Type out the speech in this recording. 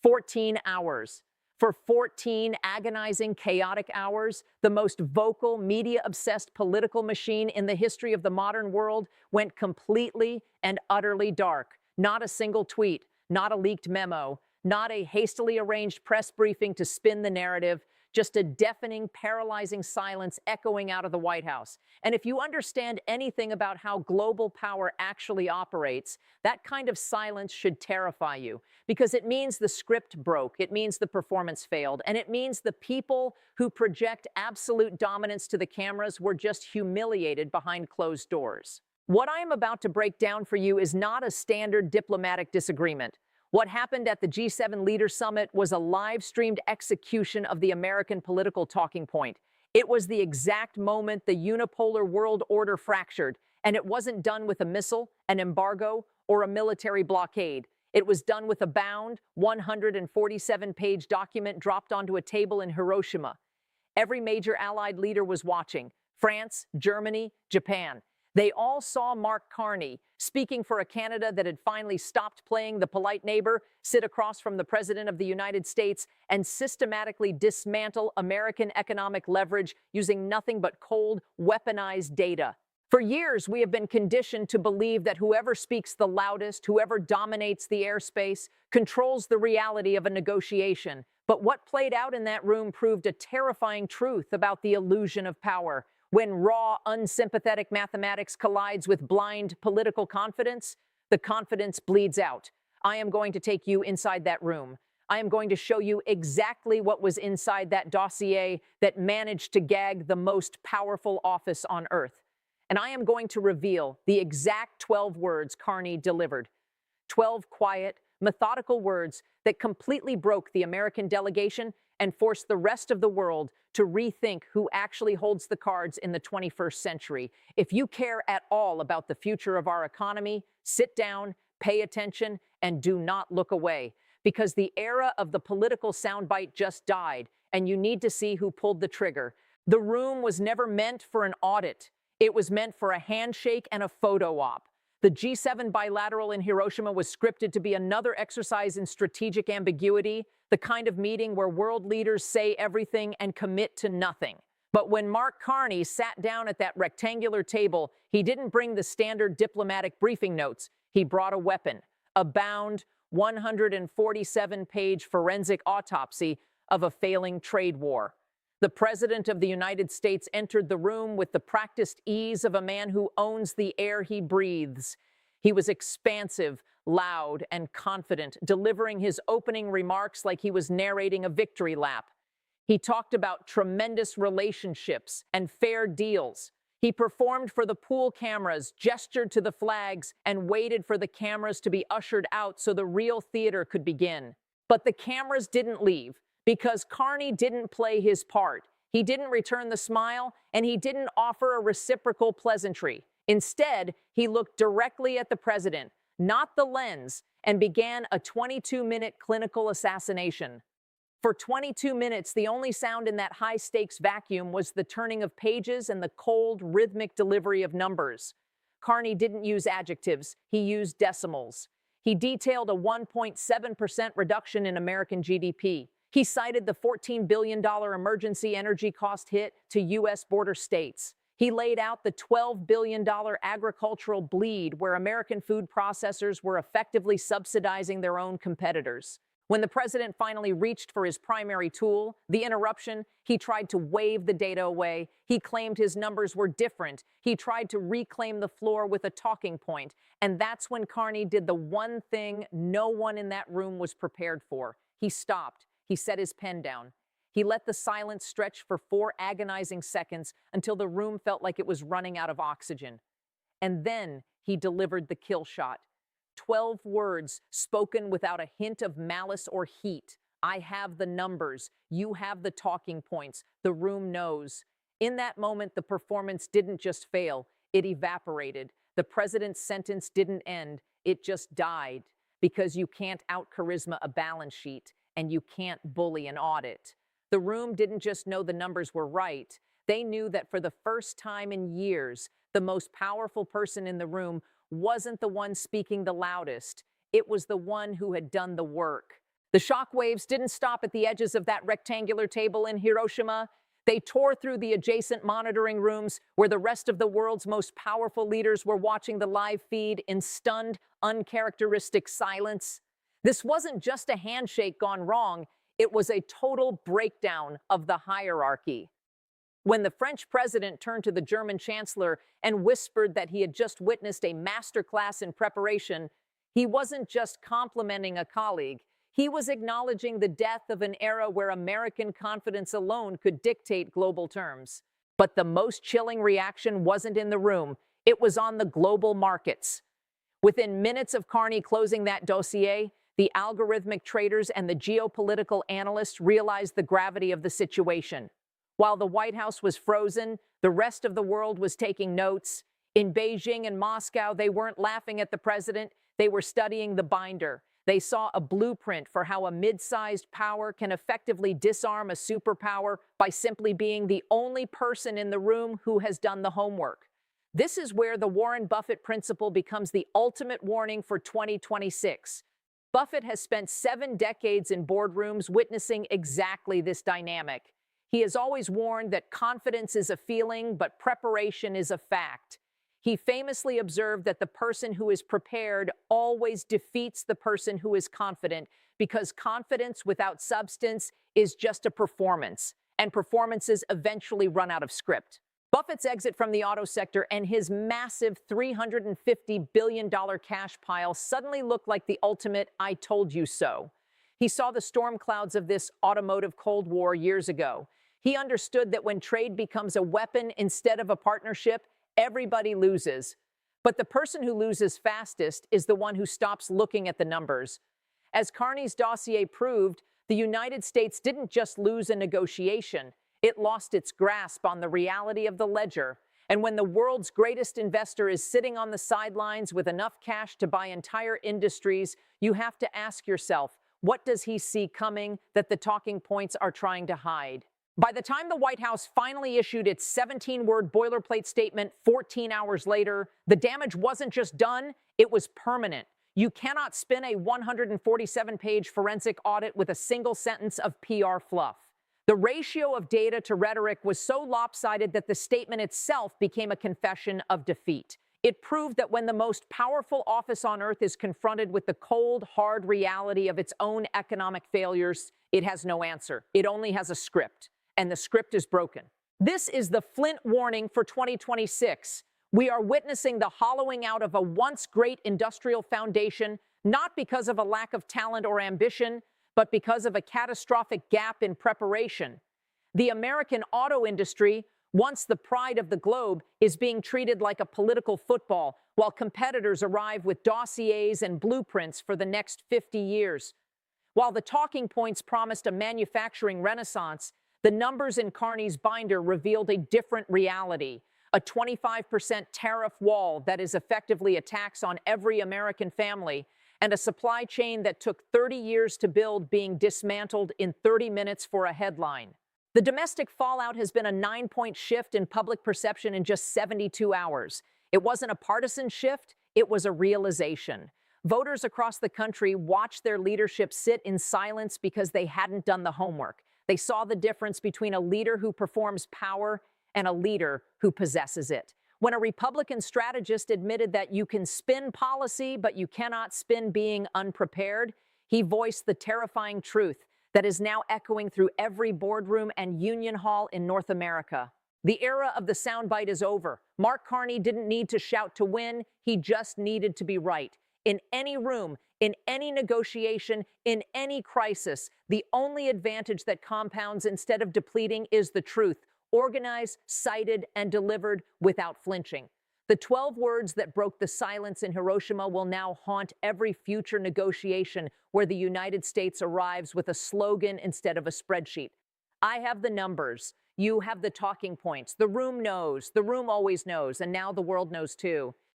14 hours. For 14 agonizing, chaotic hours, the most vocal, media-obsessed political machine in the history of the modern world went completely and utterly dark. Not a single tweet, not a leaked memo, not a hastily arranged press briefing to spin the narrative, just a deafening, paralyzing silence echoing out of the White House. And if you understand anything about how global power actually operates, that kind of silence should terrify you, because it means the script broke, it means the performance failed, and it means the people who project absolute dominance to the cameras were just humiliated behind closed doors. What I am about to break down for you is not a standard diplomatic disagreement. What happened at the G7 Leaders Summit was a live-streamed execution of the American political talking point. It was the exact moment the unipolar world order fractured, and it wasn't done with a missile, an embargo, or a military blockade. It was done with a bound, 147-page document dropped onto a table in Hiroshima. Every major Allied leader was watching: France, Germany, Japan. They all saw Mark Carney, speaking for a Canada that had finally stopped playing the polite neighbor, sit across from the President of the United States and systematically dismantle American economic leverage using nothing but cold, weaponized data. For years, we have been conditioned to believe that whoever speaks the loudest, whoever dominates the airspace, controls the reality of a negotiation. But what played out in that room proved a terrifying truth about the illusion of power. When raw, unsympathetic mathematics collides with blind political confidence, the confidence bleeds out. I am going to take you inside that room. I am going to show you exactly what was inside that dossier that managed to gag the most powerful office on earth. And I am going to reveal the exact 12 words Carney delivered. 12 quiet, methodical words that completely broke the American delegation and forced the rest of the world to rethink who actually holds the cards in the 21st century. If you care at all about the future of our economy, sit down, pay attention, and do not look away, because the era of the political soundbite just died, and you need to see who pulled the trigger. The room was never meant for an audit. It was meant for a handshake and a photo op. The G7 bilateral in Hiroshima was scripted to be another exercise in strategic ambiguity, the kind of meeting where world leaders say everything and commit to nothing. But when Mark Carney sat down at that rectangular table, he didn't bring the standard diplomatic briefing notes. He brought a weapon, a bound, 147-page forensic autopsy of a failing trade war. The President of the United States entered the room with the practiced ease of a man who owns the air he breathes. He was expansive, loud, and confident, delivering his opening remarks like he was narrating a victory lap. He talked about tremendous relationships and fair deals. He performed for the pool cameras, gestured to the flags, and waited for the cameras to be ushered out so the real theater could begin. But the cameras didn't leave, because Carney didn't play his part. He didn't return the smile, and he didn't offer a reciprocal pleasantry. Instead, he looked directly at the president, not the lens, and began a 22-minute clinical assassination. For 22 minutes, the only sound in that high-stakes vacuum was the turning of pages and the cold, rhythmic delivery of numbers. Carney didn't use adjectives, he used decimals. He detailed a 1.7% reduction in American GDP. He cited the $14 billion emergency energy cost hit to U.S. border states. He laid out the $12 billion agricultural bleed where American food processors were effectively subsidizing their own competitors. When the president finally reached for his primary tool, the interruption, he tried to wave the data away. He claimed his numbers were different. He tried to reclaim the floor with a talking point. And that's when Carney did the one thing no one in that room was prepared for. He stopped. He set his pen down. He let the silence stretch for 4 agonizing seconds until the room felt like it was running out of oxygen. And then he delivered the kill shot. 12 words spoken without a hint of malice or heat. I have the numbers. You have the talking points. The room knows. In that moment, the performance didn't just fail. It evaporated. The president's sentence didn't end. It just died. Because you can't out-charisma a balance sheet. And you can't bully an audit. The room didn't just know the numbers were right. They knew that for the first time in years, the most powerful person in the room wasn't the one speaking the loudest. It was the one who had done the work. The shock waves didn't stop at the edges of that rectangular table in Hiroshima. They tore through the adjacent monitoring rooms where the rest of the world's most powerful leaders were watching the live feed in stunned, uncharacteristic silence. This wasn't just a handshake gone wrong, it was a total breakdown of the hierarchy. When the French president turned to the German chancellor and whispered that he had just witnessed a masterclass in preparation, he wasn't just complimenting a colleague. He was acknowledging the death of an era where American confidence alone could dictate global terms. But the most chilling reaction wasn't in the room. It was on the global markets. Within minutes of Carney closing that dossier, the algorithmic traders and the geopolitical analysts realized the gravity of the situation. While the White House was frozen, the rest of the world was taking notes. In Beijing and Moscow, they weren't laughing at the president. They were studying the binder. They saw a blueprint for how a mid-sized power can effectively disarm a superpower by simply being the only person in the room who has done the homework. This is where the Warren Buffett Principle becomes the ultimate warning for 2026. Buffett has spent 7 decades in boardrooms witnessing exactly this dynamic. He has always warned that confidence is a feeling, but preparation is a fact. He famously observed that the person who is prepared always defeats the person who is confident, because confidence without substance is just a performance, and performances eventually run out of script. Buffett's exit from the auto sector and his massive $350 billion cash pile suddenly looked like the ultimate "I told you so." He saw the storm clouds of this automotive Cold War years ago. He understood that when trade becomes a weapon instead of a partnership, everybody loses. But the person who loses fastest is the one who stops looking at the numbers. As Carney's dossier proved, the United States didn't just lose a negotiation. It lost its grasp on the reality of the ledger. And when the world's greatest investor is sitting on the sidelines with enough cash to buy entire industries, you have to ask yourself, what does he see coming that the talking points are trying to hide? By the time the White House finally issued its 17-word boilerplate statement 14 hours later, the damage wasn't just done, it was permanent. You cannot spin a 147-page forensic audit with a single sentence of PR fluff. The ratio of data to rhetoric was so lopsided that the statement itself became a confession of defeat. It proved that when the most powerful office on earth is confronted with the cold, hard reality of its own economic failures, it has no answer. It only has a script. And the script is broken. This is the Flint warning for 2026. We are witnessing the hollowing out of a once great industrial foundation, not because of a lack of talent or ambition, but because of a catastrophic gap in preparation. The American auto industry, once the pride of the globe, is being treated like a political football, while competitors arrive with dossiers and blueprints for the next 50 years. While the talking points promised a manufacturing renaissance, the numbers in Carney's binder revealed a different reality, a 25% tariff wall that is effectively a tax on every American family, and a supply chain that took 30 years to build being dismantled in 30 minutes for a headline. The domestic fallout has been a 9-point shift in public perception in just 72 hours. It wasn't a partisan shift, it was a realization. Voters across the country watched their leadership sit in silence because they hadn't done the homework. They saw the difference between a leader who performs power and a leader who possesses it. When a Republican strategist admitted that you can spin policy, but you cannot spin being unprepared, he voiced the terrifying truth that is now echoing through every boardroom and union hall in North America. The era of the soundbite is over. Mark Carney didn't need to shout to win, he just needed to be right. In any room, in any negotiation, in any crisis, the only advantage that compounds instead of depleting is the truth, organized, cited, and delivered without flinching. The 12 words that broke the silence in Hiroshima will now haunt every future negotiation where the United States arrives with a slogan instead of a spreadsheet. I have the numbers. You have the talking points. The room knows. The room always knows. And now the world knows too.